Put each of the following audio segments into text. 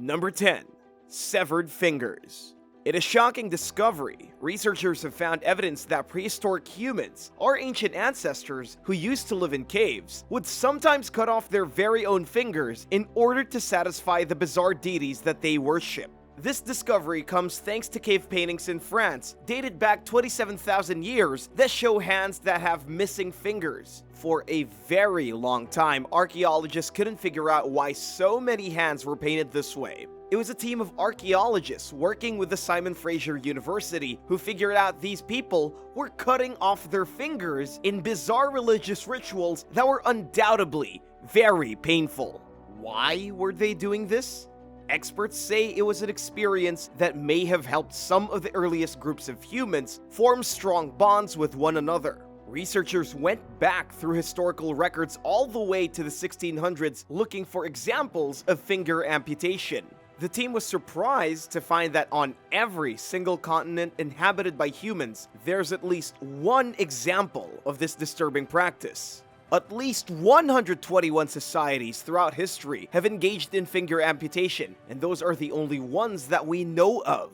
Number 10. Severed fingers. In a shocking discovery, researchers have found evidence that prehistoric humans, our ancient ancestors who used to live in caves, would sometimes cut off their very own fingers in order to satisfy the bizarre deities that they worship. This discovery comes thanks to cave paintings in France, dated back 27,000 years, that show hands that have missing fingers. For a very long time, archaeologists couldn't figure out why so many hands were painted this way. It was a team of archaeologists working with the Simon Fraser University who figured out these people were cutting off their fingers in bizarre religious rituals that were undoubtedly very painful. Why were they doing this? Experts say it was an experience that may have helped some of the earliest groups of humans form strong bonds with one another. Researchers went back through historical records all the way to the 1600s looking for examples of finger amputation. The team was surprised to find that on every single continent inhabited by humans, there's at least one example of this disturbing practice. At least 121 societies throughout history have engaged in finger amputation, and those are the only ones that we know of.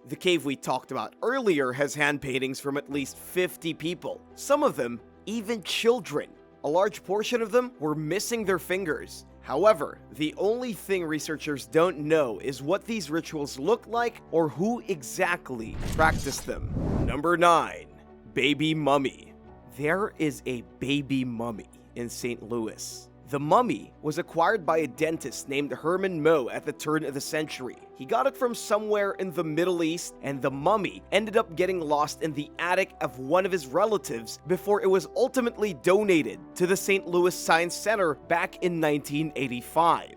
The cave we talked about earlier has hand paintings from at least 50 people, some of them even children. A large portion of them were missing their fingers. However, the only thing researchers don't know is what these rituals look like or who exactly practiced them. Number 9. Baby mummy. There is a baby mummy in St. Louis. The mummy was acquired by a dentist named Herman Moe at the turn of the century. He got it from somewhere in the Middle East, and the mummy ended up getting lost in the attic of one of his relatives before it was ultimately donated to the St. Louis Science Center back in 1985.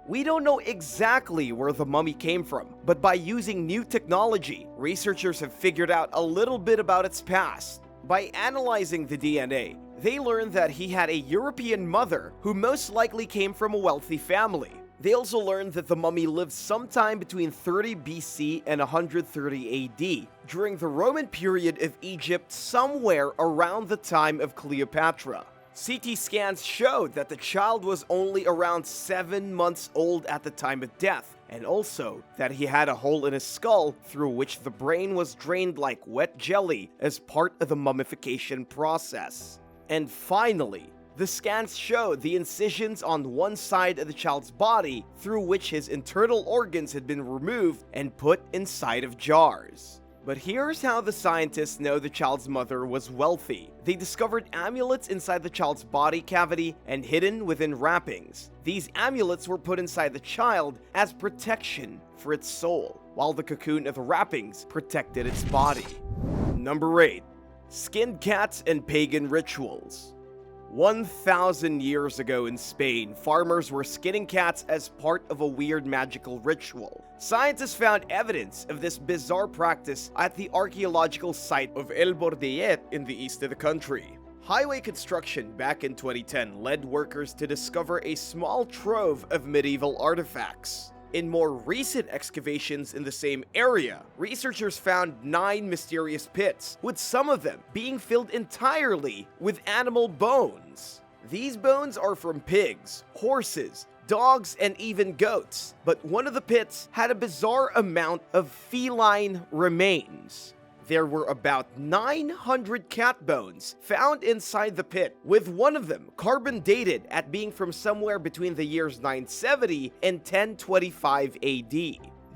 We don't know exactly where the mummy came from, but by using new technology, researchers have figured out a little bit about its past. By analyzing the DNA, they learned that he had a European mother who most likely came from a wealthy family. They also learned that the mummy lived sometime between 30 BC and 130 AD, during the Roman period of Egypt somewhere around the time of Cleopatra. CT scans showed that the child was only around 7 months old at the time of death, and also that he had a hole in his skull through which the brain was drained like wet jelly as part of the mummification process. And finally, the scans showed the incisions on one side of the child's body through which his internal organs had been removed and put inside of jars. But here's how the scientists know the child's mother was wealthy. They discovered amulets inside the child's body cavity and hidden within wrappings. These amulets were put inside the child as protection for its soul, while the cocoon of the wrappings protected its body. Number 8. Skinned cats and pagan rituals. 1,000 years ago in Spain, farmers were skinning cats as part of a weird magical ritual. Scientists found evidence of this bizarre practice at the archaeological site of El Bordellet in the east of the country. Highway construction back in 2010 led workers to discover a small trove of medieval artifacts. In more recent excavations in the same area, researchers found 9 mysterious pits, with some of them being filled entirely with animal bones. These bones are from pigs, horses, dogs, and even goats, but one of the pits had a bizarre amount of feline remains. There were about 900 cat bones found inside the pit, with one of them carbon dated at being from somewhere between the years 970 and 1025 AD.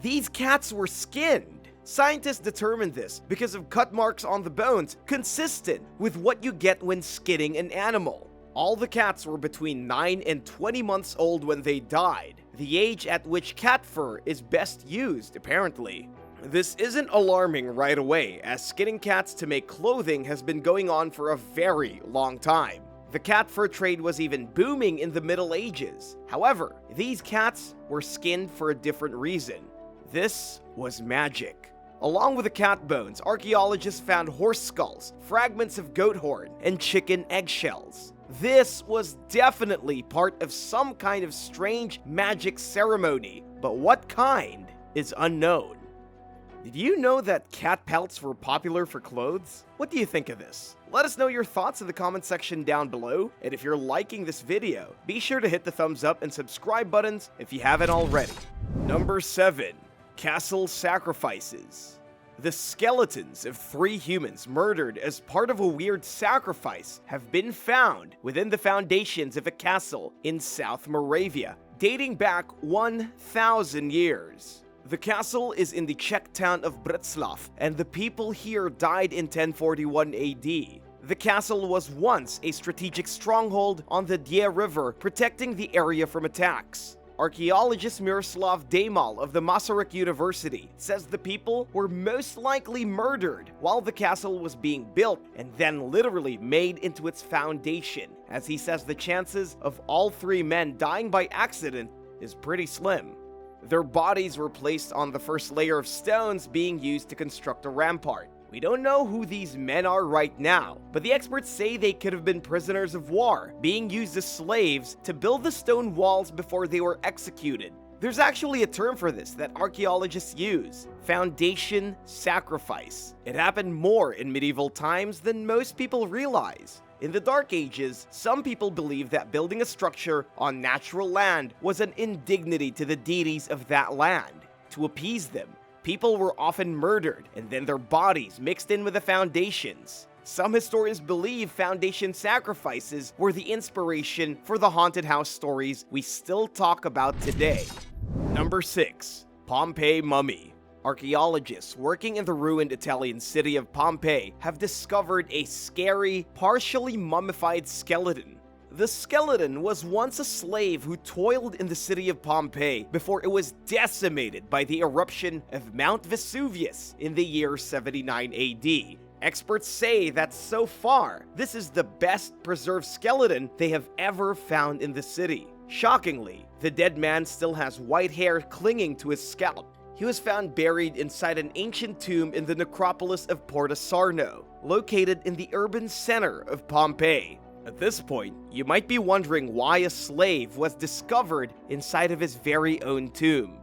These cats were skinned. Scientists determined this because of cut marks on the bones consistent with what you get when skinning an animal. All the cats were between 9 and 20 months old when they died, the age at which cat fur is best used, apparently. This isn't alarming right away, as skinning cats to make clothing has been going on for a very long time. The cat fur trade was even booming in the Middle Ages. However, these cats were skinned for a different reason. This was magic. Along with the cat bones, archaeologists found horse skulls, fragments of goat horn, and chicken eggshells. This was definitely part of some kind of strange magic ceremony, but what kind is unknown. Did you know that cat pelts were popular for clothes? What do you think of this? Let us know your thoughts in the comment section down below, and if you're liking this video, be sure to hit the thumbs up and subscribe buttons if you haven't already. Number 7. Castle Sacrifices. The skeletons of 3 humans murdered as part of a weird sacrifice have been found within the foundations of a castle in South Moravia, dating back 1,000 years. The castle is in the Czech town of Břeclav, and the people here died in 1041 AD. The castle was once a strategic stronghold on the Dje River, protecting the area from attacks. Archaeologist Miroslav Dejmal of the Masaryk University says the people were most likely murdered while the castle was being built and then literally made into its foundation, as he says the chances of all 3 men dying by accident is pretty slim. Their bodies were placed on the first layer of stones being used to construct a rampart. We don't know who these men are right now, but the experts say they could have been prisoners of war, being used as slaves to build the stone walls before they were executed. There's actually a term for this that archaeologists use: foundation sacrifice. It happened more in medieval times than most people realize. In the Dark Ages, some people believed that building a structure on natural land was an indignity to the deities of that land. To appease them, people were often murdered, and then their bodies mixed in with the foundations. Some historians believe foundation sacrifices were the inspiration for the haunted house stories we still talk about today. Number 6. Pompeii Mummy. Archaeologists working in the ruined Italian city of Pompeii have discovered a scary, partially mummified skeleton. The skeleton was once a slave who toiled in the city of Pompeii before it was decimated by the eruption of Mount Vesuvius in the year 79 AD. Experts say that so far, this is the best preserved skeleton they have ever found in the city. Shockingly, the dead man still has white hair clinging to his scalp. He was found buried inside an ancient tomb in the necropolis of Porta Sarno, located in the urban center of Pompeii. At this point, you might be wondering why a slave was discovered inside of his very own tomb.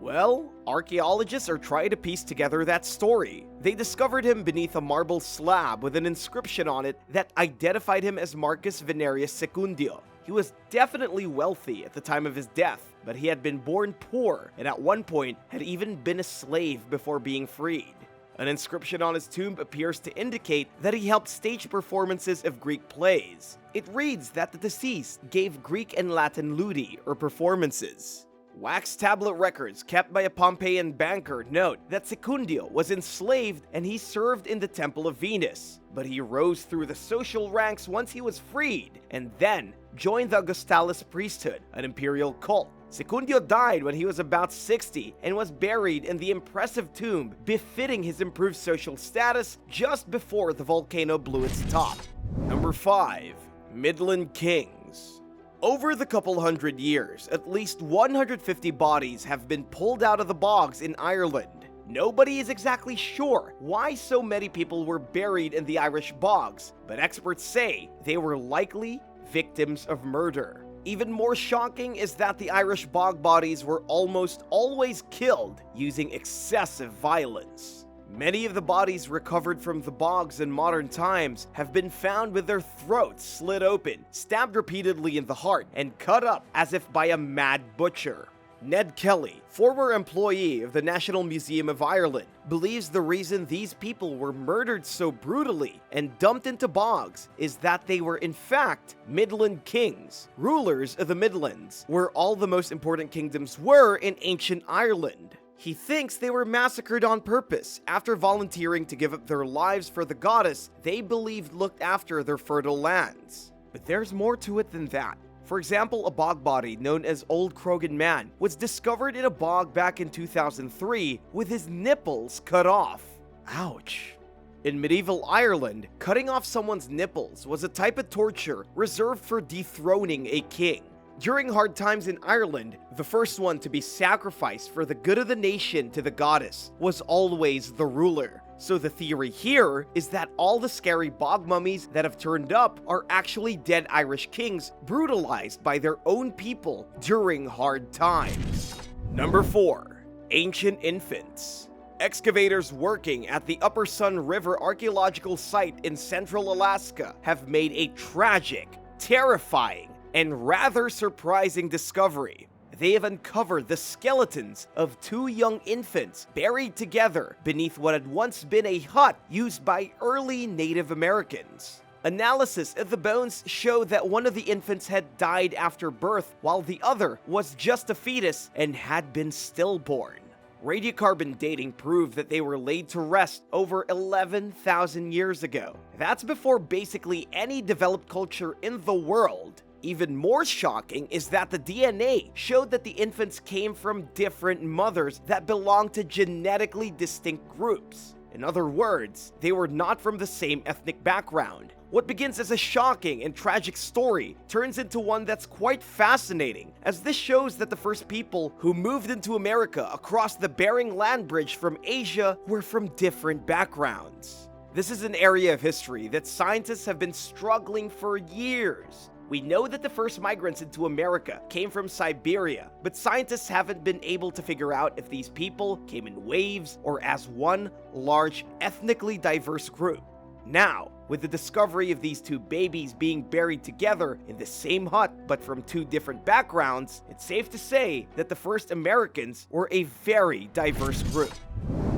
Well, archaeologists are trying to piece together that story. They discovered him beneath a marble slab with an inscription on it that identified him as Marcus Venerius Secundio. He was definitely wealthy at the time of his death, but he had been born poor and at one point had even been a slave before being freed. An inscription on his tomb appears to indicate that he helped stage performances of Greek plays. It reads that the deceased gave Greek and Latin ludi or performances. Wax tablet records kept by a Pompeian banker note that Secundio was enslaved and he served in the Temple of Venus, but he rose through the social ranks once he was freed and then joined the Augustalis priesthood, an imperial cult. Secundio died when he was about 60 and was buried in the impressive tomb befitting his improved social status just before the volcano blew its top. Number 5. Midland Kings. Over the couple hundred years, at least 150 bodies have been pulled out of the bogs in Ireland. Nobody is exactly sure why so many people were buried in the Irish bogs, but experts say they were likely victims of murder. Even more shocking is that the Irish bog bodies were almost always killed using excessive violence. Many of the bodies recovered from the bogs in modern times have been found with their throats slit open, stabbed repeatedly in the heart, and cut up as if by a mad butcher. Ned Kelly, former employee of the National Museum of Ireland, believes the reason these people were murdered so brutally and dumped into bogs is that they were in fact Midland kings, rulers of the Midlands, where all the most important kingdoms were in ancient Ireland. He thinks they were massacred on purpose after volunteering to give up their lives for the goddess they believed looked after their fertile lands. But there's more to it than that. For example, a bog body known as Old Krogan Man was discovered in a bog back in 2003 with his nipples cut off. Ouch. In medieval Ireland, cutting off someone's nipples was a type of torture reserved for dethroning a king. During hard times in Ireland, the first one to be sacrificed for the good of the nation to the goddess was always the ruler. So the theory here is that all the scary bog mummies that have turned up are actually dead Irish kings brutalized by their own people during hard times. Number 4. Ancient infants. Excavators working at the Upper Sun River Archaeological Site in central Alaska have made a tragic, terrifying, and rather surprising discovery. they have uncovered the skeletons of two young infants buried together beneath what had once been a hut used by early Native Americans. Analysis of the bones showed that one of the infants had died after birth, while the other was just a fetus and had been stillborn. Radiocarbon dating proved that they were laid to rest over 11,000 years ago. That's before basically any developed culture in the world. Even more shocking is that the DNA showed that the infants came from different mothers that belonged to genetically distinct groups. In other words, they were not from the same ethnic background. What begins as a shocking and tragic story turns into one that's quite fascinating, as this shows that the first people who moved into America across the Bering Land Bridge from Asia were from different backgrounds. This is an area of history that scientists have been struggling for years. We know that the first migrants into America came from Siberia, but scientists haven't been able to figure out if these people came in waves or as one large, ethnically diverse group. Now, with the discovery of these two babies being buried together in the same hut but from two different backgrounds, it's safe to say that the first Americans were a very diverse group.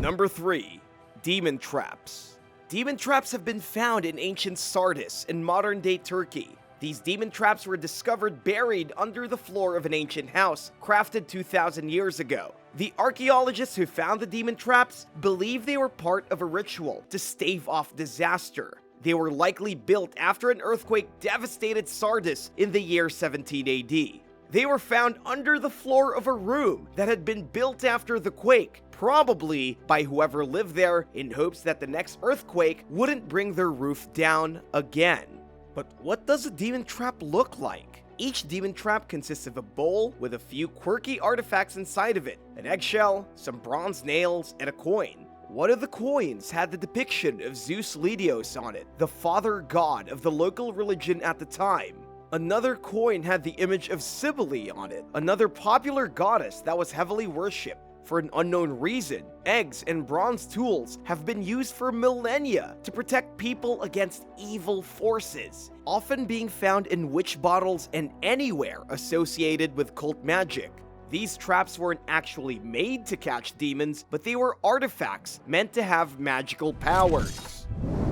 Number 3. Demon traps. Demon traps have been found in ancient Sardis in modern-day Turkey. These demon traps were discovered buried under the floor of an ancient house, crafted 2,000 years ago. The archaeologists who found the demon traps believe they were part of a ritual to stave off disaster. They were likely built after an earthquake devastated Sardis in the year 17 AD. They were found under the floor of a room that had been built after the quake, probably by whoever lived there in hopes that the next earthquake wouldn't bring their roof down again. But what does a demon trap look like? Each demon trap consists of a bowl with a few quirky artifacts inside of it, an eggshell, some bronze nails, and a coin. One of the coins had the depiction of Zeus Lidios on it, the father god of the local religion at the time. Another coin had the image of Cybele on it, another popular goddess that was heavily worshipped. For an unknown reason, eggs and bronze tools have been used for millennia to protect people against evil forces, often being found in witch bottles and anywhere associated with cult magic. These traps weren't actually made to catch demons, but they were artifacts meant to have magical powers.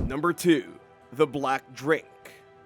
Number 2. The Black Drink.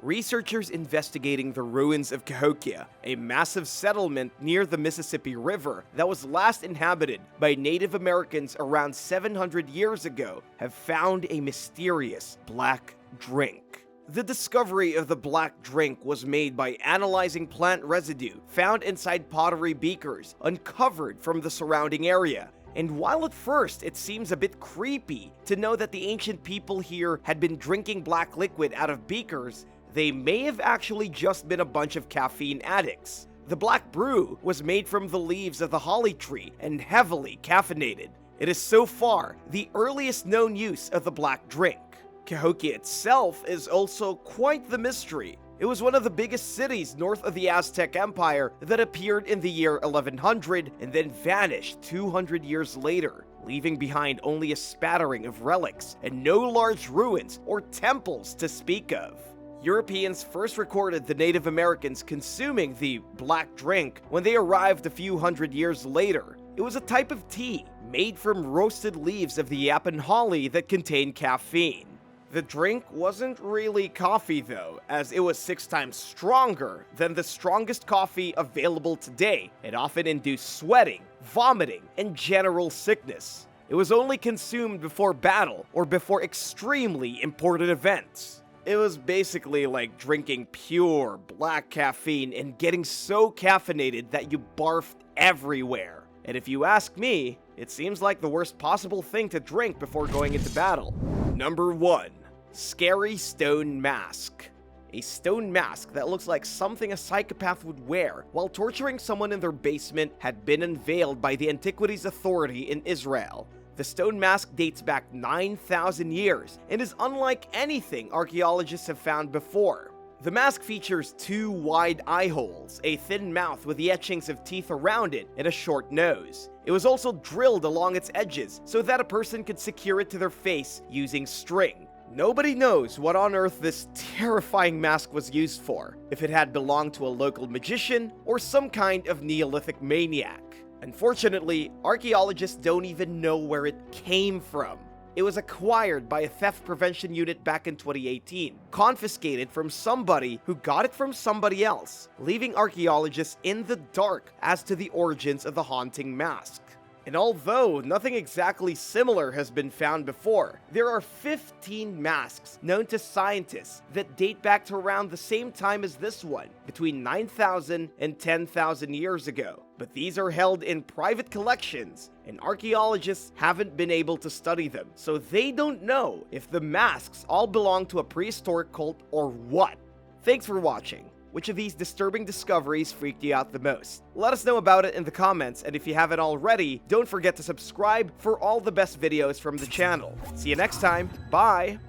Researchers investigating the ruins of Cahokia, a massive settlement near the Mississippi River that was last inhabited by Native Americans around 700 years ago, have found a mysterious black drink. The discovery of the black drink was made by analyzing plant residue found inside pottery beakers uncovered from the surrounding area. And while at first it seems a bit creepy to know that the ancient people here had been drinking black liquid out of beakers, they may have actually just been a bunch of caffeine addicts. The black brew was made from the leaves of the holly tree and heavily caffeinated. It is so far the earliest known use of the black drink. Cahokia itself is also quite the mystery. It was one of the biggest cities north of the Aztec Empire that appeared in the year 1100 and then vanished 200 years later, leaving behind only a spattering of relics and no large ruins or temples to speak of. Europeans first recorded the Native Americans consuming the black drink when they arrived a few hundred years later. It was a type of tea made from roasted leaves of the yapan holly that contained caffeine. The drink wasn't really coffee though, as it was 6 times stronger than the strongest coffee available today. It often induced sweating, vomiting, and general sickness. It was only consumed before battle or before extremely important events. It was basically like drinking pure black caffeine and getting so caffeinated that you barfed everywhere. And if you ask me, it seems like the worst possible thing to drink before going into battle. Number 1. Scary Stone Mask. A stone mask that looks like something a psychopath would wear while torturing someone in their basement had been unveiled by the Antiquities Authority in Israel. The stone mask dates back 9,000 years and is unlike anything archaeologists have found before. The mask features 2 wide eye holes, a thin mouth with the etchings of teeth around it, and a short nose. It was also drilled along its edges so that a person could secure it to their face using string. Nobody knows what on earth this terrifying mask was used for, if it had belonged to a local magician or some kind of Neolithic maniac. Unfortunately, archaeologists don't even know where it came from. It was acquired by a theft prevention unit back in 2018, confiscated from somebody who got it from somebody else, leaving archaeologists in the dark as to the origins of the haunting mask. And although nothing exactly similar has been found before, there are 15 masks known to scientists that date back to around the same time as this one, between 9,000 and 10,000 years ago. But these are held in private collections, and archaeologists haven't been able to study them, so they don't know if the masks all belong to a prehistoric cult or what. Thanks for watching. Which of these disturbing discoveries freaked you out the most? Let us know about it in the comments, and if you haven't already, don't forget to subscribe for all the best videos from the channel. See you next time, bye!